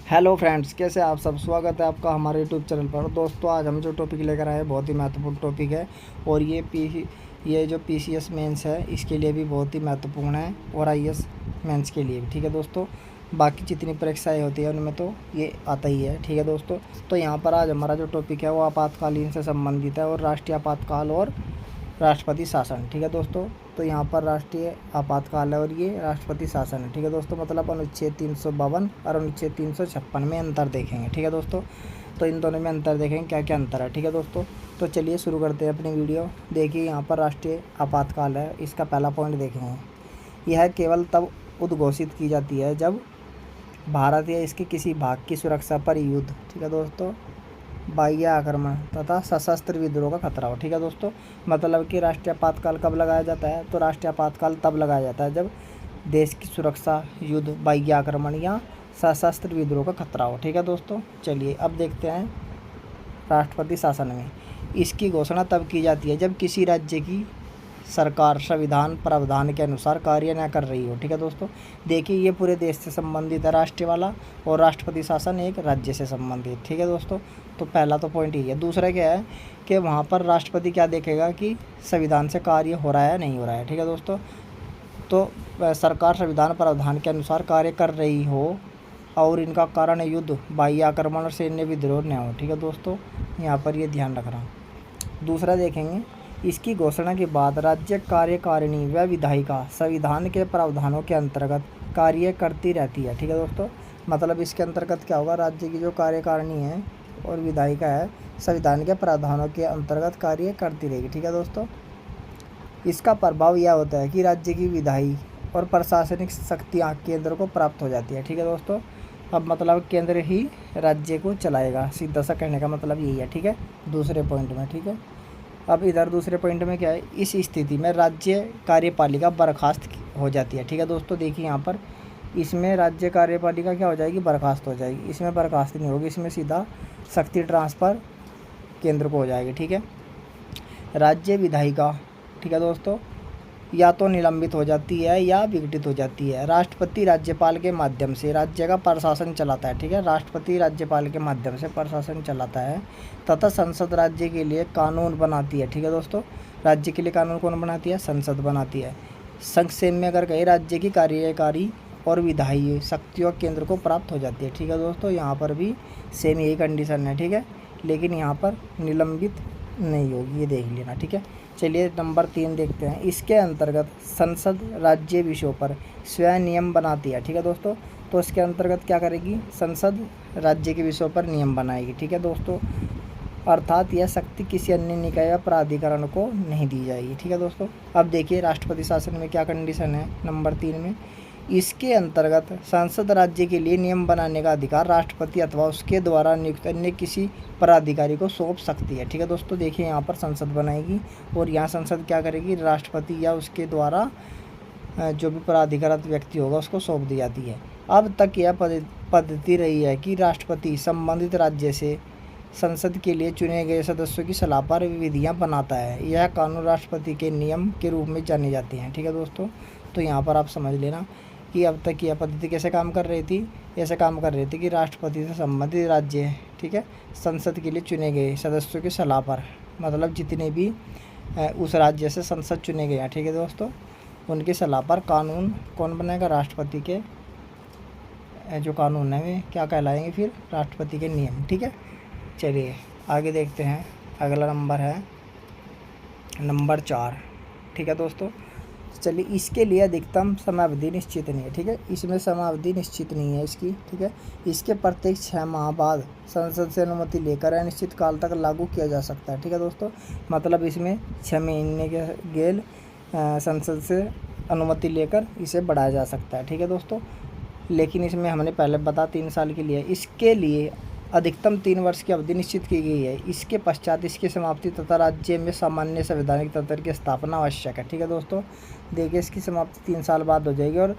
Hello friends, कैसे आप सब। स्वागत है आपका हमारे यूट्यूब चैनल पर। दोस्तों, आज हम जो टॉपिक लेकर आए हैं बहुत ही महत्वपूर्ण टॉपिक है और ये जो पीसीएस मेंस है इसके लिए भी बहुत ही महत्वपूर्ण है और आईएएस मेंस के लिए भी। ठीक है दोस्तों, बाकी जितनी परीक्षाएं होती है उनमें तो ये आता ही है। ठीक है दोस्तों, तो यहाँ पर आज हमारा जो टॉपिक है वो आपातकालीन से संबंधित है और राष्ट्रीय आपातकाल और राष्ट्रपति शासन। ठीक है दोस्तों, तो यहाँ पर राष्ट्रीय आपातकाल है और ये राष्ट्रपति शासन है। ठीक है दोस्तों, मतलब अनुच्छेद 352 और अनुच्छेद 356 में अंतर देखेंगे। ठीक है दोस्तों, तो इन दोनों में अंतर देखेंगे, क्या क्या अंतर है। ठीक है दोस्तों, तो चलिए शुरू करते हैं अपनी वीडियो। देखिए, यहाँ पर राष्ट्रीय आपातकाल है, इसका पहला पॉइंट देखेंगे। यह केवल तब उद्घोषित की जाती है जब भारत या इसके किसी भाग की सुरक्षा पर युद्ध, ठीक है दोस्तों, बाह्य आक्रमण तथा सशस्त्र विद्रोह का खतरा हो। ठीक है दोस्तों, मतलब कि राष्ट्रीय आपातकाल कब लगाया जाता है, तो राष्ट्रीय आपातकाल तब लगाया जाता है जब देश की सुरक्षा, युद्ध, बाह्य आक्रमण या सशस्त्र विद्रोह का खतरा हो। ठीक है दोस्तों, चलिए अब देखते हैं राष्ट्रपति शासन में। इसकी घोषणा तब की जाती है जब किसी राज्य की सरकार संविधान प्रावधान के अनुसार कार्य न कर रही हो। ठीक है दोस्तों, देखिए ये पूरे देश से संबंधित है राष्ट्रीय वाला, और राष्ट्रपति शासन एक राज्य से संबंधित। ठीक है दोस्तों, तो पहला तो पॉइंट ही है। दूसरा क्या है कि वहाँ पर राष्ट्रपति क्या देखेगा कि संविधान से कार्य हो रहा है नहीं हो रहा है। ठीक है दोस्तों, तो सरकार संविधान प्रावधान के अनुसार कार्य कर रही हो और इनका कारण युद्ध, बाह्य आक्रमण और सैन्य विद्रोह न हो। ठीक है दोस्तों, यहाँ पर ये ध्यान रखना। दूसरा देखेंगे, इसकी घोषणा के बाद राज्य कार्यकारिणी व विधायिका संविधान के प्रावधानों के अंतर्गत कार्य करती रहती है। ठीक है दोस्तों, मतलब इसके अंतर्गत क्या होगा, राज्य की जो कार्यकारिणी है और विधायिका है संविधान के प्रावधानों के अंतर्गत कार्य करती रहेगी। ठीक है दोस्तों, इसका प्रभाव यह होता है कि राज्य की विधायी और प्रशासनिक शक्तियाँ केंद्र को प्राप्त हो जाती है। ठीक है दोस्तों, अब मतलब केंद्र ही राज्य को चलाएगा, सीधा सा कहने का मतलब यही है। ठीक है, दूसरे पॉइंट में। ठीक है, अब इधर दूसरे पॉइंट में क्या है, इस स्थिति में राज्य कार्यपालिका बर्खास्त हो जाती है। ठीक है दोस्तों, देखिए यहाँ पर इसमें राज्य कार्यपालिका क्या हो जाएगी, बर्खास्त हो जाएगी। इसमें बर्खास्त नहीं होगी, इसमें सीधा शक्ति ट्रांसफ़र केंद्र को हो जाएगी। ठीक है, राज्य विधायिका, ठीक है दोस्तों, या तो निलंबित हो जाती है या विघटित हो जाती है। राष्ट्रपति राज्यपाल के माध्यम से राज्य का प्रशासन चलाता है। ठीक है, राष्ट्रपति राज्यपाल के माध्यम से प्रशासन चलाता है तथा संसद राज्य के लिए कानून बनाती है। ठीक है दोस्तों, राज्य के लिए कानून कौन बनाती है, संसद बनाती है। संक्षेप में अगर कहें, राज्य की कार्यकारी और विधायी शक्तियों केंद्र को प्राप्त हो जाती है। ठीक है दोस्तों, यहाँ पर भी सेम यही कंडीशन है। ठीक है, लेकिन यहाँ पर निलंबित नहीं होगी, ये देख लेना। ठीक है, चलिए नंबर 3 देखते हैं। इसके अंतर्गत संसद राज्य विषयों पर स्वयं नियम बनाती है। ठीक है दोस्तों, तो इसके अंतर्गत क्या करेगी, संसद राज्य के विषयों पर नियम बनाएगी। ठीक है दोस्तों, अर्थात यह शक्ति किसी अन्य निकाय या प्राधिकरण को नहीं दी जाएगी। ठीक है दोस्तों, अब देखिए राष्ट्रपति शासन में क्या कंडीशन है नंबर 3 में। इसके अंतर्गत संसद राज्य के लिए नियम बनाने का अधिकार राष्ट्रपति अथवा उसके द्वारा नियुक्त अन्य किसी पदाधिकारी को सौंप सकती है। ठीक है दोस्तों, देखिए यहाँ पर संसद बनाएगी और यहाँ संसद क्या करेगी, राष्ट्रपति या उसके द्वारा जो भी प्राधिकृत व्यक्ति होगा उसको सौंप दी जाती है। अब तक यह पद्धति रही है कि राष्ट्रपति संबंधित राज्य से संसद के लिए चुने गए सदस्यों की सलाह पर विधियाँ बनाता है। यह कानून राष्ट्रपति के नियम के रूप में जाने जाते हैं। ठीक है दोस्तों, तो यहाँ पर आप समझ लेना कि अब तक यह पद्धति कैसे काम कर रही थी, ऐसे काम कर रही थी कि राष्ट्रपति से संबंधित राज्य, ठीक है, संसद के लिए चुने गए सदस्यों की सलाह पर, मतलब जितने भी उस राज्य से संसद चुने गए हैं, ठीक है दोस्तों, उनकी सलाह पर कानून कौन बनाएगा, राष्ट्रपति के जो कानून है वे क्या कहलाएंगे, फिर राष्ट्रपति के नियम। ठीक है, चलिए आगे देखते हैं। अगला नंबर है नंबर 4। ठीक है दोस्तों, चलिए इसके लिए अधिकतम समयावधि निश्चित नहीं है। ठीक है, इसमें समयावधि निश्चित नहीं है इसकी। ठीक है, इसके प्रत्येक 6 माह बाद संसद से अनुमति लेकर अनिश्चित काल तक लागू किया जा सकता है। ठीक है दोस्तों, मतलब इसमें 6 महीने के गेल संसद से अनुमति लेकर इसे बढ़ाया जा सकता है। ठीक है दोस्तों, लेकिन इसमें हमने पहले बता 3 साल के लिए, इसके लिए अधिकतम 3 वर्ष की अवधि निश्चित की गई है। इसके पश्चात इसकी समाप्ति तथा राज्य में सामान्य संवैधानिक तंत्र की स्थापना आवश्यक है। ठीक है दोस्तों, देखिए इसकी समाप्ति 3 साल बाद हो जाएगी और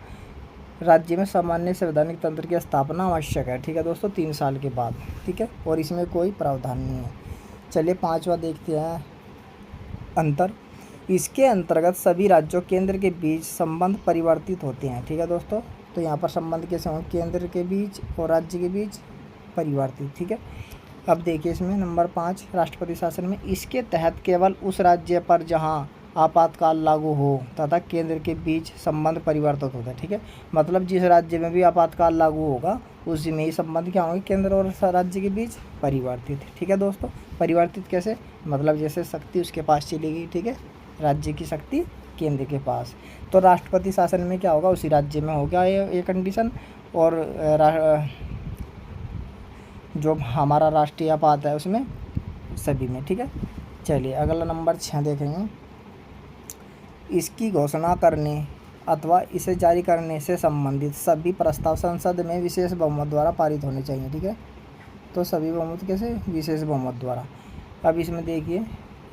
राज्य में सामान्य संवैधानिक तंत्र की स्थापना आवश्यक है। ठीक है दोस्तों, 3 साल के बाद। ठीक है, और इसमें कोई प्रावधान नहीं है। चलिए 5वां देखते हैं अंतर। इसके अंतर्गत सभी राज्यों केंद्र के बीच संबंध परिवर्तित होते हैं। ठीक है दोस्तों, तो यहाँ पर संबंध कैसे होंगे, केंद्र के बीच और राज्य के बीच परिवर्तित। ठीक है, अब देखिए इसमें नंबर 5 राष्ट्रपति शासन में, इसके तहत केवल उस राज्य पर जहाँ आपातकाल लागू हो तथा केंद्र के बीच संबंध परिवर्तित होता है। ठीक है, मतलब जिस राज्य में भी आपातकाल लागू होगा उसी में ही संबंध क्या होंगे, केंद्र और राज्य के बीच परिवर्तित। ठीक है दोस्तों, परिवर्तित कैसे, मतलब जैसे शक्ति उसके पास चली गई, ठीक है, राज्य की शक्ति केंद्र के पास, तो राष्ट्रपति शासन में क्या होगा, उसी राज्य में होगा ये कंडीशन, और जो हमारा राष्ट्रीय आपात है उसमें सभी में। ठीक है, चलिए अगला नंबर 6 देखेंगे। इसकी घोषणा करने अथवा इसे जारी करने से संबंधित सभी प्रस्ताव संसद में विशेष बहुमत द्वारा पारित होने चाहिए। ठीक है, तो सभी बहुमत कैसे, विशेष बहुमत द्वारा। अब इसमें देखिए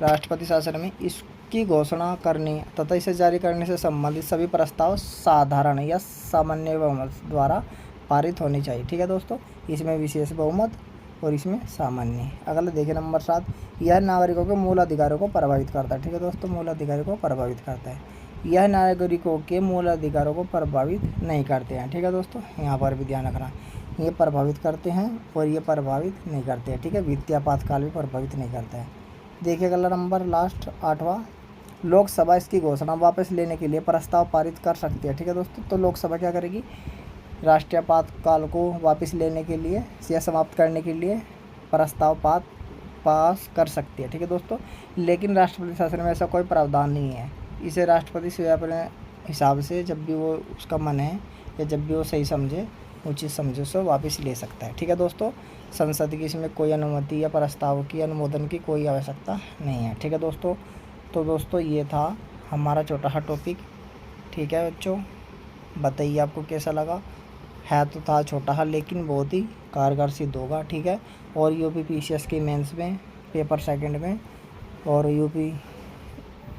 राष्ट्रपति शासन में इसकी घोषणा करने तथा इसे जारी करने से संबंधित सभी प्रस्ताव साधारण या सामान्य बहुमत द्वारा पारित होने चाहिए। ठीक है दोस्तों, इसमें विशेष बहुमत और इसमें सामान्य। अगला देखिए नंबर 7, यह नागरिकों के मूल अधिकारों को प्रभावित करता है। ठीक है दोस्तों, मूल अधिकारों को प्रभावित करता है, यह नागरिकों के मूल अधिकारों को प्रभावित नहीं करते हैं। ठीक है दोस्तों, यहाँ पर भी ध्यान रखना, ये प्रभावित करते हैं और ये प्रभावित नहीं करते हैं। ठीक है, वित्तीय आपातकाल भी प्रभावित नहीं करता है। देखिए अगला नंबर लास्ट 8वां, लोकसभा इसकी घोषणा वापस लेने के लिए प्रस्ताव पारित कर सकती है। ठीक है दोस्तों, तो लोकसभा क्या करेगी, राष्ट्रीय आपातकाल को वापस लेने के लिए या समाप्त करने के लिए प्रस्ताव पास कर सकती है। ठीक है दोस्तों, लेकिन राष्ट्रपति शासन में ऐसा कोई प्रावधान नहीं है, इसे राष्ट्रपति स्वयं अपने हिसाब से जब भी वो उसका मन है या जब भी वो सही समझे, उचित समझे, सो वापस ले सकता है। ठीक है दोस्तों, संसद की इसमें कोई अनुमति या प्रस्ताव की अनुमोदन की कोई आवश्यकता नहीं है। ठीक है दोस्तों, तो दोस्तों ये था हमारा छोटा सा टॉपिक। ठीक है बच्चों, बताइए आपको कैसा लगा, है तो था छोटा सा लेकिन बहुत ही कारगर सिद्ध होगा। ठीक है, और यूपी पीसीएस के मेंस में पेपर सेकंड में और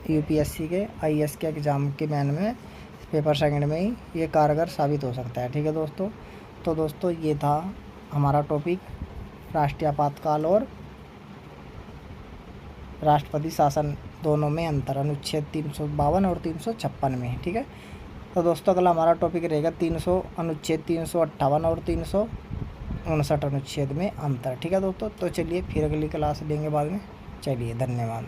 यूपीएससी के आईएएस के एग्ज़ाम के मेन में पेपर सेकंड में ही ये कारगर साबित हो सकता है। ठीक है दोस्तों, तो दोस्तों ये था हमारा टॉपिक राष्ट्रीय आपातकाल और राष्ट्रपति शासन दोनों में अंतर, अनुच्छेद 352 और 356 में। ठीक है, तो दोस्तों अगला हमारा टॉपिक रहेगा अनुच्छेद 358 और 359 अनुच्छेद में अंतर। ठीक है दोस्तों, तो चलिए फिर अगली क्लास लेंगे बाद में। चलिए धन्यवाद।